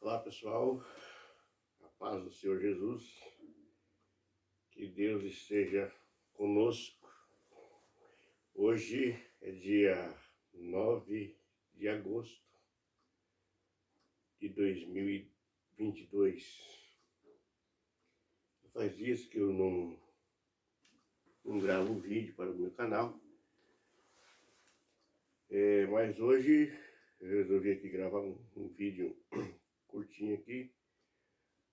Olá pessoal, a paz do Senhor Jesus, que Deus esteja conosco. Hoje é dia 9 de agosto de 2022. Faz dias que eu não gravo um vídeo para o meu canal, mas hoje eu resolvi aqui gravar um vídeo curtinho aqui,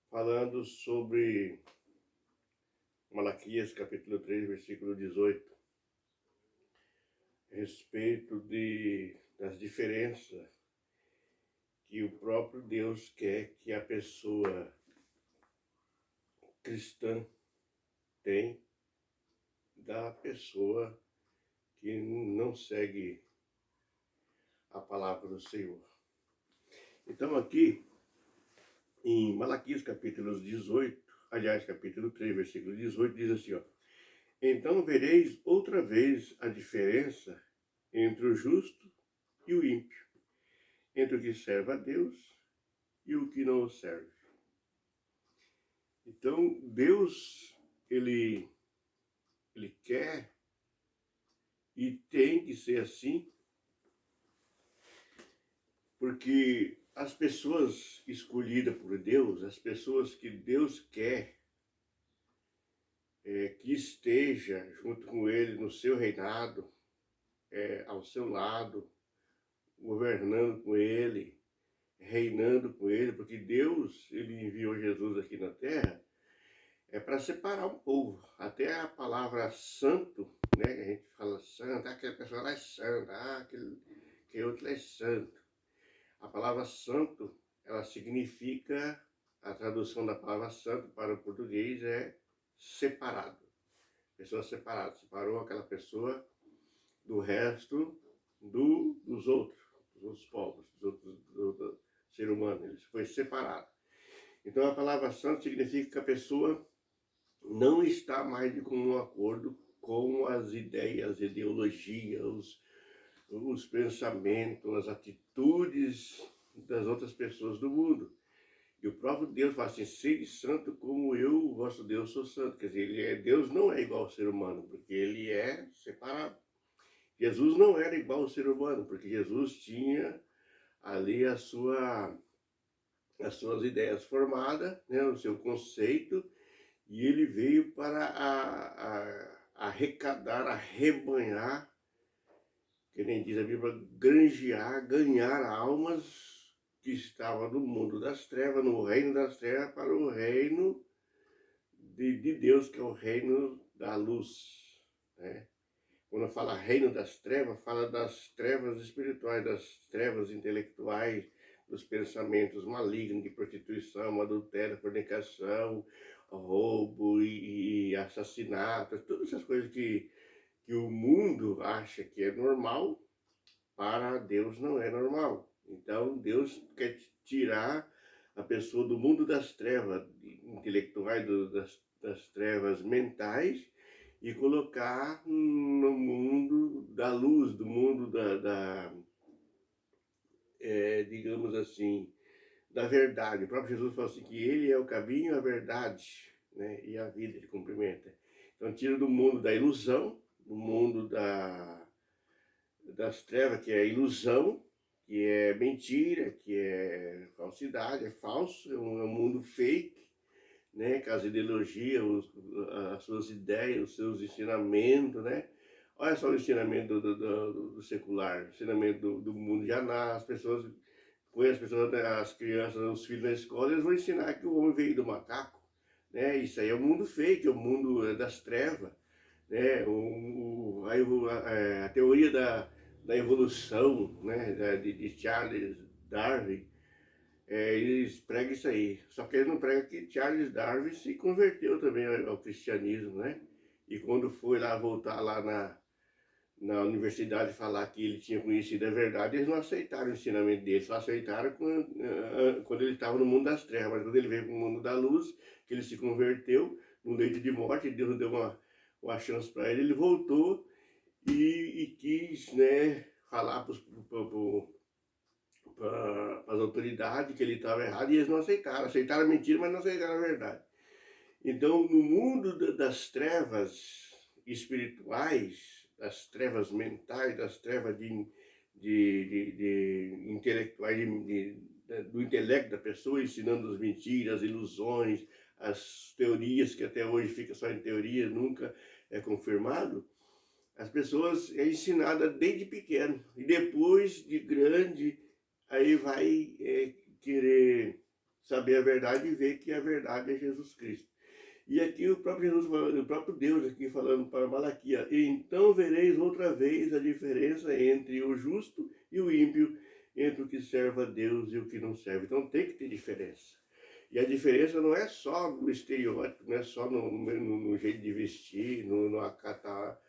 falando sobre Malaquias capítulo 3, versículo 18, a respeito das diferenças que o próprio Deus quer que a pessoa cristã tem da pessoa que não segue a palavra do Senhor. Então aqui em Malaquias capítulo 18, aliás capítulo 3, versículo 18, diz assim, ó: então vereis outra vez a diferença entre o justo e o ímpio, entre o que serve a Deus e o que não o serve. Então Deus, ele quer e tem que ser assim, porque as pessoas escolhidas por Deus, as pessoas que Deus quer que esteja junto com Ele no seu reinado, ao seu lado, governando com Ele, reinando com Ele, porque Deus, Ele enviou Jesus aqui na terra, para separar um povo. Até a palavra santo, né, que a gente fala santo, aquela pessoa lá é santa, aquele outro lá é santo. A palavra santo, ela significa, a tradução da palavra santo para o português é separado. Pessoa separada, separou aquela pessoa do resto dos outros povos, do ser humano, ele foi separado. Então a palavra santo significa que a pessoa não está mais de comum acordo com as ideias, ideologias, os pensamentos, as atitudes das outras pessoas do mundo. E o próprio Deus fala assim: sede santo como eu, vosso Deus, sou santo. Quer dizer, Deus não é igual ao ser humano, porque ele é separado. Jesus não era igual ao ser humano, porque Jesus tinha ali as suas ideias formadas, né, o seu conceito, e ele veio para arrecadar, arrebanhar, que nem diz a Bíblia, granjear, ganhar almas que estavam no mundo das trevas, no reino das trevas, para o reino de Deus, que é o reino da luz, né? Quando fala reino das trevas, fala das trevas espirituais, das trevas intelectuais, dos pensamentos malignos de prostituição, adultério, fornicação, roubo e assassinato, todas essas coisas que o mundo acha que é normal, para Deus não é normal. Então Deus quer tirar a pessoa do mundo das trevas intelectuais, das trevas mentais, e colocar no mundo da luz, do mundo digamos assim, da verdade. O próprio Jesus falou assim que ele é o caminho, a verdade, né, e a vida, ele cumprimenta. Então tira do mundo da ilusão, do mundo das trevas, que é ilusão, que é mentira, que é falsidade, é falso, é um mundo fake, né, com as ideologias, as suas ideias, os seus ensinamentos, né? Olha só o ensinamento do secular, o ensinamento do mundo de Aná. As pessoas, as crianças, os filhos na escola, eles vão ensinar que o homem veio do macaco, né? Isso aí é o mundo fake, é o mundo das trevas, né? A teoria da evolução, né? De Charles Darwin, eles pregam isso aí. Só que eles não pregam que Charles Darwin se converteu também ao cristianismo, né? E quando foi lá voltar lá na universidade falar que ele tinha conhecido a verdade, eles não aceitaram o ensinamento dele, só aceitaram quando ele estava no mundo das trevas. Mas quando ele veio para o mundo da luz, que ele se converteu no leito de morte, Deus deu uma chance para ele, ele voltou e quis, né, falar para as autoridades que ele estava errado e eles não aceitaram. Aceitaram a mentira, mas não aceitaram a verdade. Então, no mundo das trevas espirituais, das trevas mentais, das trevas de intelectuais, do intelecto da pessoa, ensinando as mentiras, as ilusões, as teorias, que até hoje fica só em teoria, nunca é confirmado, as pessoas é ensinada desde pequeno. E depois, de grande, aí vai querer saber a verdade e ver que a verdade é Jesus Cristo. E aqui o próprio Jesus, o próprio Deus aqui falando para Malaquias: então vereis outra vez a diferença entre o justo e o ímpio, entre o que serve a Deus e o que não serve. Então tem que ter diferença. E a diferença não é só no estereótipo, não é só no jeito de vestir, no acatar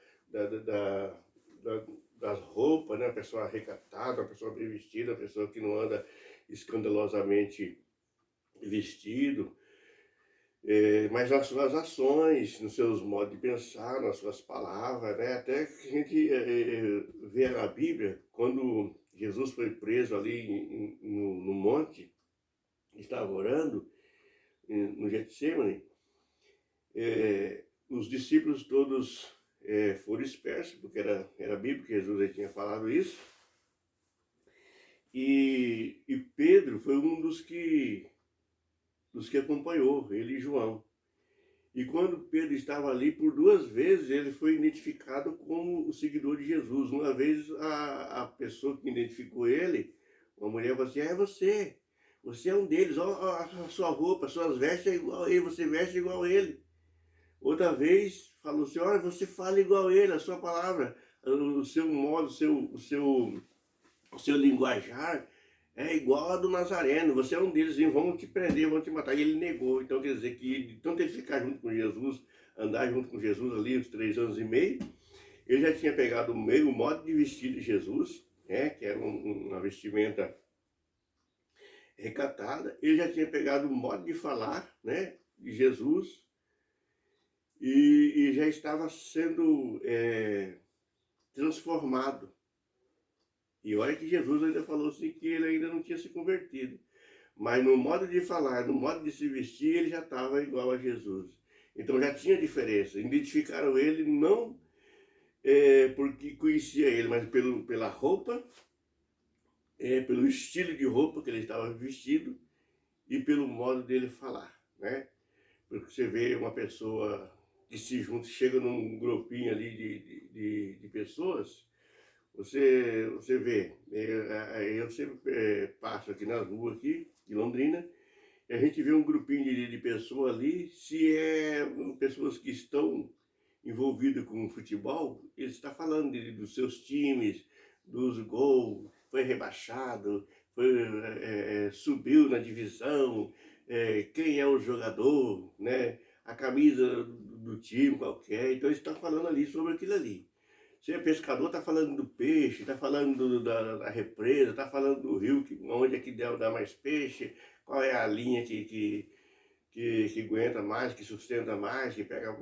das roupas, né? A pessoa recatada, a pessoa bem vestida, a pessoa que não anda escandalosamente vestido. Mas nas suas ações, nos seus modos de pensar, nas suas palavras, né? Até que a gente vê na Bíblia, quando Jesus foi preso ali no monte, estava orando, no Getsemane, os discípulos todos foram dispersos, porque era a Bíblia que Jesus já tinha falado isso, e Pedro foi um dos que acompanhou, ele e João. E quando Pedro estava ali, por 2 vezes, ele foi identificado como o seguidor de Jesus. Uma vez a pessoa que identificou ele, uma mulher, falou assim: é você é um deles, ó, a sua roupa, as suas vestes é igual a ele, você veste igual a ele. Outra vez falou assim: olha, você fala igual a ele, a sua palavra, o seu modo, o seu linguajar é igual a do Nazareno, você é um deles, e vão te prender, vão te matar. E ele negou. Então quer dizer que, de tanto ele ficar junto com Jesus, andar junto com Jesus ali uns 3 anos e meio, ele já tinha pegado o modo de vestir de Jesus, né, que era uma vestimenta recatada. Ele já tinha pegado o modo de falar, né, de Jesus, e já estava sendo transformado. E olha que Jesus ainda falou assim que ele ainda não tinha se convertido. Mas no modo de falar, no modo de se vestir, ele já estava igual a Jesus. Então já tinha diferença. Identificaram ele não porque conhecia ele, mas pela roupa, pelo estilo de roupa que ele estava vestido e pelo modo dele falar, né? Porque você vê uma pessoa que se junta, chega num grupinho ali de pessoas. Você vê, eu sempre passo aqui na rua aqui, de Londrina, e a gente vê um grupinho de pessoas ali, se pessoas que estão envolvidas com futebol, eles estão falando dos seus times, dos gols, foi rebaixado, subiu na divisão, quem é o jogador, né? A camisa do time qualquer, então eles estão falando ali sobre aquilo ali. Se é pescador, tá falando do peixe, tá falando da represa, tá falando do rio, onde é que dá mais peixe, qual é a linha que aguenta mais, que sustenta mais, que pega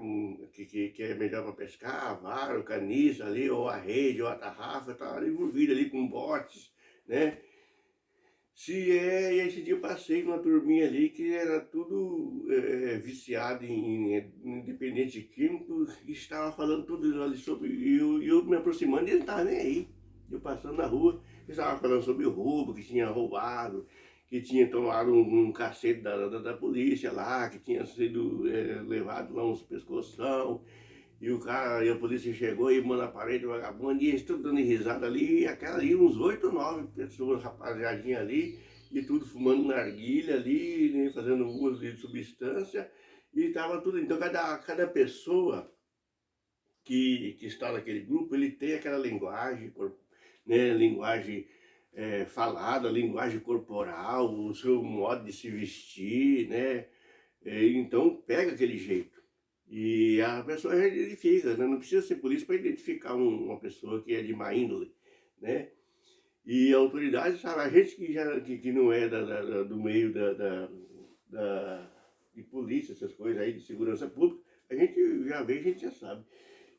que é melhor para pescar, a vara, o caniço ali, ou a rede, ou a tarrafa, tá envolvido ali com botes, né? E esse dia eu passei numa turminha ali que era tudo viciado em dependente de químicos, e estava falando tudo ali sobre. E eu me aproximando e ele não estava nem aí. Eu passando na rua, ele estava falando sobre o roubo, que tinha roubado, que tinha tomado um cacete da polícia lá, que tinha sido levado lá uns pescoção. E a polícia chegou e manda a parede, vagabundo, e eles tudo dando risada ali, e aquela ali, uns 8 ou 9 pessoas, rapaziadinha ali, e tudo fumando narguilha ali, né, fazendo uso de substância, e tava tudo. Então cada pessoa que está naquele grupo, ele tem aquela linguagem, né, linguagem falada, linguagem corporal, o seu modo de se vestir, né, então pega aquele jeito. E a pessoa já identifica, né? Não precisa ser polícia para identificar uma pessoa que é de má índole, né? E a autoridade sabe, a gente que não é do meio de polícia, essas coisas aí, de segurança pública, a gente já vê, a gente já sabe.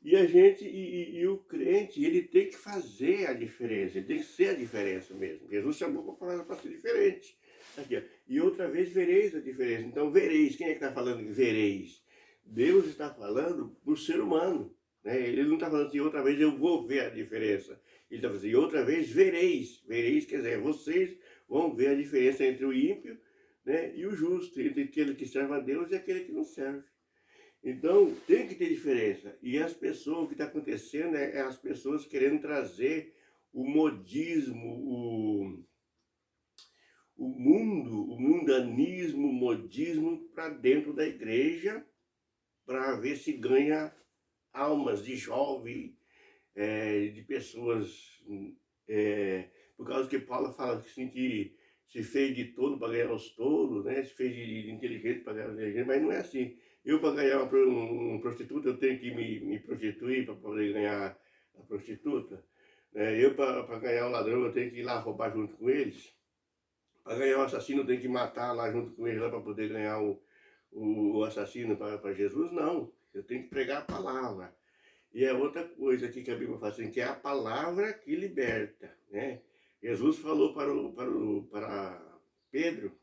E a gente, e o crente, ele tem que fazer a diferença, ele tem que ser a diferença mesmo. Jesus chamou para ser diferente. Aqui, ó. E outra vez vereis a diferença. Então, vereis, quem é que está falando que vereis? Deus está falando para o ser humano. Né? Ele não está falando assim, outra vez eu vou ver a diferença. Ele está falando assim, outra vez vereis. Vereis quer dizer, vocês vão ver a diferença entre o ímpio, né, e o justo, entre aquele que serve a Deus e aquele que não serve. Então, tem que ter diferença. E as pessoas, o que está acontecendo é as pessoas querendo trazer o modismo, o mundanismo, o modismo para dentro da igreja, para ver se ganha almas de jovens, de pessoas, por causa que Paulo fala assim, que se fez de tolo para ganhar os tolos, né? Se fez de inteligente para ganhar os inteligentes, mas não é assim. Eu, para ganhar uma prostituta, eu tenho que me prostituir para poder ganhar a prostituta. Eu, para ganhar o ladrão, eu tenho que ir lá roubar junto com eles. Para ganhar o assassino, eu tenho que matar lá junto com eles para poder ganhar o assassino para Jesus. Não, eu tenho que pregar a palavra. E é outra coisa aqui que a Bíblia fala assim, que é a palavra que liberta, né? Jesus falou para Pedro,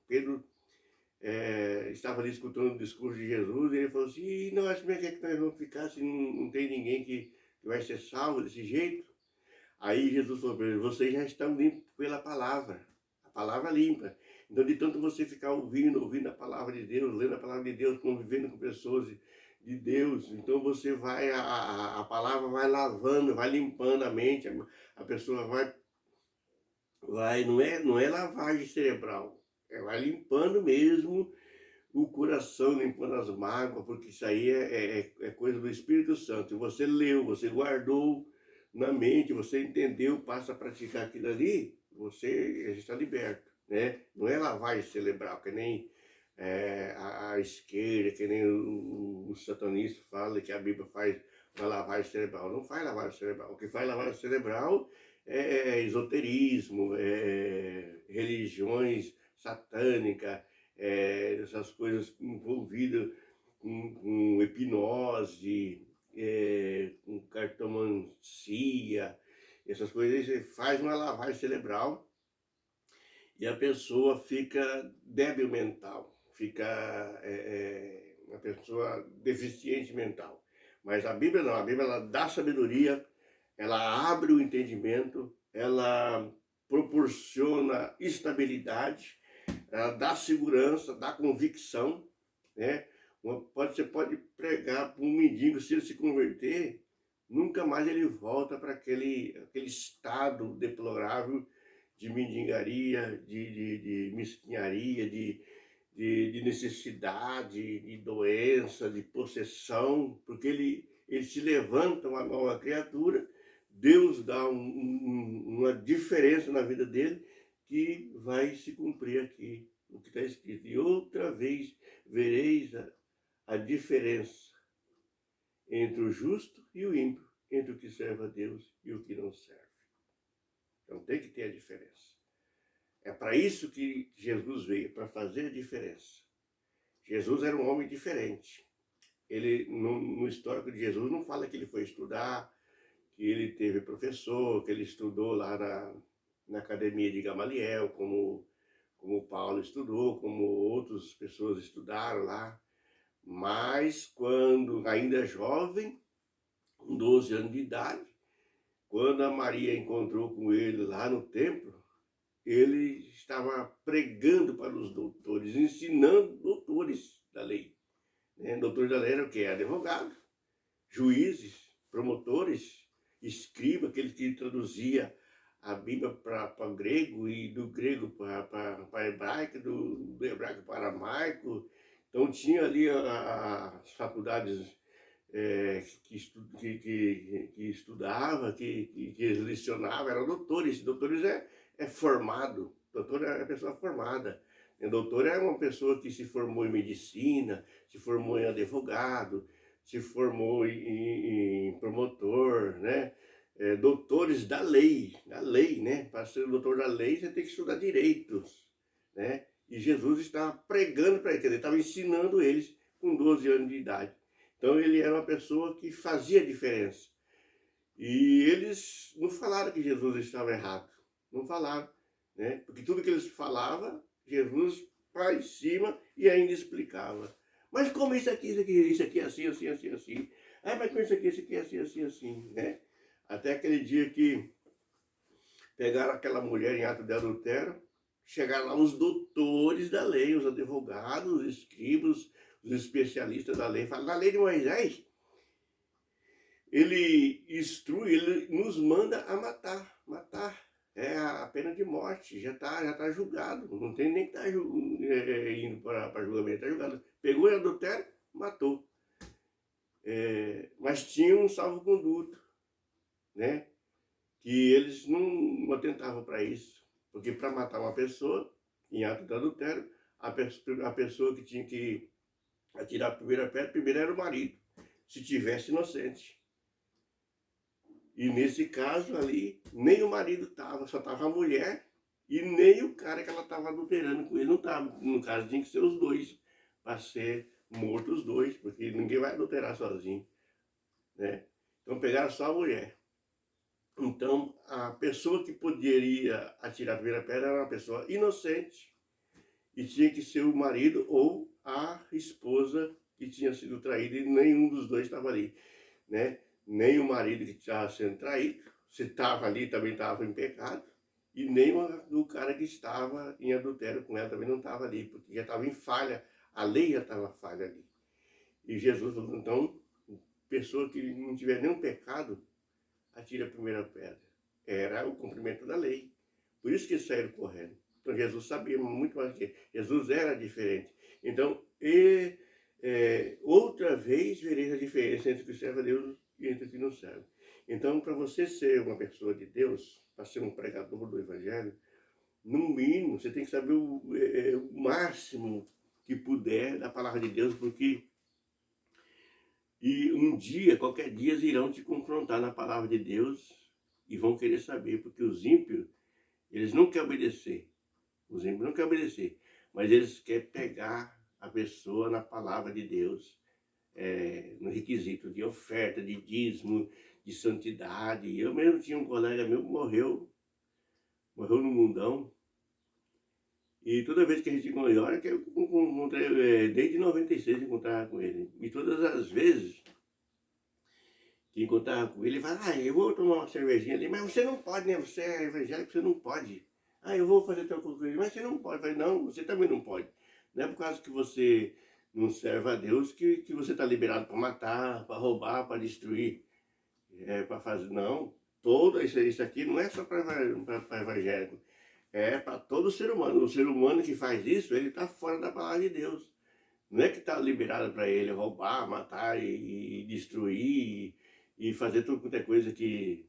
estava ali escutando o discurso de Jesus, e ele falou assim, e nós, como é que nós vamos ficar se não tem ninguém que vai ser salvo desse jeito? Aí Jesus falou para ele, vocês já estão limpos pela palavra, a palavra limpa. Então, de tanto você ficar ouvindo a palavra de Deus, lendo a palavra de Deus, convivendo com pessoas de Deus, então você vai, a palavra vai lavando, vai limpando a mente, a pessoa vai não é lavagem cerebral, vai limpando mesmo o coração, limpando as mágoas, porque isso aí é coisa do Espírito Santo. Você leu, você guardou na mente, você entendeu, passa a praticar aquilo ali, você está liberto, né? Não é lavagem cerebral, que nem a esquerda, que nem o satanista fala que a Bíblia faz uma lavagem cerebral. Não faz lavagem cerebral. O que faz lavagem cerebral é esoterismo, religiões satânicas, essas coisas envolvidas com hipnose, com cartomancia, essas coisas. Você faz uma lavagem cerebral e a pessoa fica débil mental, fica uma pessoa deficiente mental. Mas a Bíblia não, a Bíblia ela dá sabedoria, ela abre o entendimento, ela proporciona estabilidade, ela dá segurança, dá convicção, né? Você pode pregar para um mendigo, se ele se converter, nunca mais ele volta para aquele estado deplorável de mendigaria, de mesquinharia, de necessidade, de doença, de possessão, porque ele se levanta uma nova criatura, Deus dá uma diferença na vida dele, que vai se cumprir aqui o que está escrito. E outra vez vereis a diferença entre o justo e o ímpio, entre o que serve a Deus e o que não serve. Então tem que ter a diferença. É para isso que Jesus veio, para fazer a diferença. Jesus era um homem diferente. Ele, no histórico de Jesus, não fala que ele foi estudar, que ele teve professor, que ele estudou lá na academia de Gamaliel, como Paulo estudou, como outras pessoas estudaram lá. Mas quando ainda jovem, com 12 anos de idade, quando a Maria encontrou com ele lá no templo, ele estava pregando para os doutores, ensinando doutores da lei. Doutores da lei era o quê? Advogado, juízes, promotores, escriba, aquele que traduzia a Bíblia para grego e do grego para hebraico, do hebraico para aramaico. Então tinha ali as faculdades que estudava, que lecionava, eram doutores. Doutores é formado, doutor é pessoa formada. Doutor é uma pessoa que se formou em medicina, se formou em advogado, se formou em promotor, né? Doutores da lei, né? Para ser doutor da lei, você tem que estudar direitos, né? E Jesus estava pregando para eles, quer dizer, estava ensinando eles com 12 anos de idade. Então ele era uma pessoa que fazia diferença. E eles não falaram que Jesus estava errado, não falaram, né? Porque tudo que eles falavam, Jesus para em cima e ainda explicava. Mas como isso aqui é assim, assim, assim, assim. Ah, mas como isso aqui é assim, assim, assim, né? Até aquele dia que pegaram aquela mulher em ato de adultério, chegaram lá os doutores da lei, os advogados, os escribas, os especialistas da lei, falaram, na lei de Moisés, ele instrui, ele nos manda a matar, matar. É a pena de morte, já tá julgado, não tem nem que estar indo para julgamento, está julgado. Pegou em adultério, matou. Mas tinha um salvo-conduto, né? Que eles não atentavam para isso. Porque para matar uma pessoa, em ato de adultério, a pessoa que tinha que atirar a primeira pedra, primeiro era o marido, se tivesse inocente. E nesse caso ali, nem o marido estava, só estava a mulher e nem o cara que ela estava adulterando com ele não estava. No caso, tinha que ser os dois, para ser mortos os dois, porque ninguém vai adulterar sozinho, né? Então pegaram só a mulher. Então, a pessoa que poderia atirar a primeira pedra era uma pessoa inocente e tinha que ser o marido ou a esposa que tinha sido traída e nenhum dos dois estava ali, né? Nem o marido que estava sendo traído, se estava ali também estava em pecado, e nem o cara que estava em adultério com ela também não estava ali, porque já estava em falha, a lei já estava falha ali. E Jesus falou, então, pessoa que não tiver nenhum pecado, atira a primeira pedra. Era o cumprimento da lei. Por isso que eles saíram correndo. Então Jesus sabia muito mais do que Jesus era diferente. Então, outra vez vereis a diferença entre o que serve a Deus e entre o que não serve. Então, para você ser uma pessoa de Deus, para ser um pregador do Evangelho, no mínimo, você tem que saber o máximo que puder da palavra de Deus, porque um dia, qualquer dia, eles irão te confrontar na palavra de Deus e vão querer saber, porque os ímpios, eles não querem obedecer. Os ímpios não querem obedecer, mas eles querem pegar a pessoa na palavra de Deus, no requisito de oferta, de dízimo, de santidade. Eu mesmo tinha um colega meu que morreu no mundão, e toda vez que a gente olha, que eu encontrei, desde 96 eu encontrava com ele, e todas as vezes que encontrava com ele, ele falava, eu vou tomar uma cervejinha ali, mas você não pode, né? Você é evangélico, você não pode. Eu vou fazer tal coisa, mas você não pode. Eu falei, não, você também não pode. Não é por causa que você não serve a Deus que você está liberado para matar, para roubar, para destruir, para fazer. Não, todo isso aqui não é só para evangélico, é para todo ser humano. O ser humano que faz isso, ele está fora da palavra de Deus. Não é que está liberado para ele roubar, matar e destruir e fazer tudo quanto é coisa que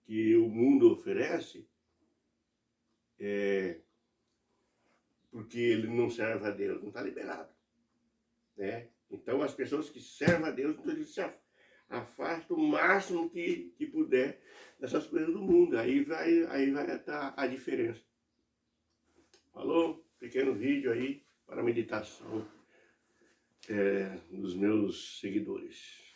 o mundo oferece, porque ele não serve a Deus, não está liberado, né? Então as pessoas que servem a Deus, então eles se afastam o máximo que puder dessas coisas do mundo. Aí vai estar a diferença. Falou? Pequeno vídeo aí para meditação dos meus seguidores.